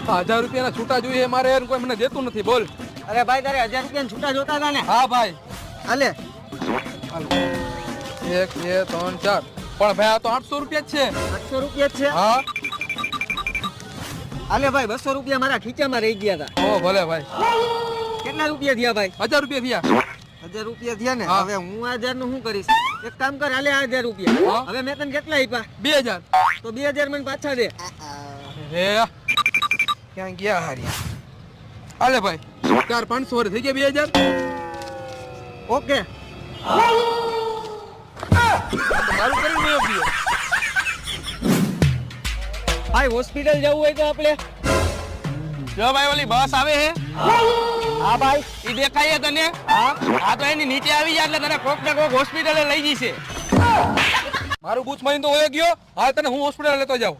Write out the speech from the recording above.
1000 રૂપિયાના છૂટા જોઈએ મારે યાર, કોઈ મને દેતું નથી. બોલ. અરે ભાઈ તારે 1000 રૂપિયા છૂટા જોતા હતા ને? હા ભાઈ. હાલે 1 2 3 4. પણ ભાઈ આ તો 800 રૂપિયા જ છે. 800 રૂપિયા જ છે? હા. હાલે ભાઈ 200 રૂપિયા મારા ખીચામાં રહી ગયા હતા. ઓ ભલે ભાઈ. કેટલા રૂપિયા થયા ભાઈ? 1000 રૂપિયા થયા. 1000 રૂપિયા થયા ને? હા. હવે હું 1000 નું શું કરીશ? એક કામ કર, હાલે 1000 રૂપિયા. હા. હવે મેં તને કેટલા આપ્યા? 2000. તો 2000 મને પાછા દે. હે ક્યાં ગયા હારી? હાલે ભાઈ 4500 વાર થઈ ગયા 2000. ઓકે. મારું કરી મેં આપીએ. ભાઈ હોસ્પિટલ જવું હોય તો આપણે? જો ભાઈ ઓલી બસ આવે હે, હા ભાઈ. ઈ દેખાય તને? હા. આ તો એની નીચે આવી જાય એટલે તને કોક ને કોક હોસ્પિટલે લઈ જશે. મારું બૂચ મારીને તો હોય ગયો. હા તને હું હોસ્પિટલ લેતો જાઉં.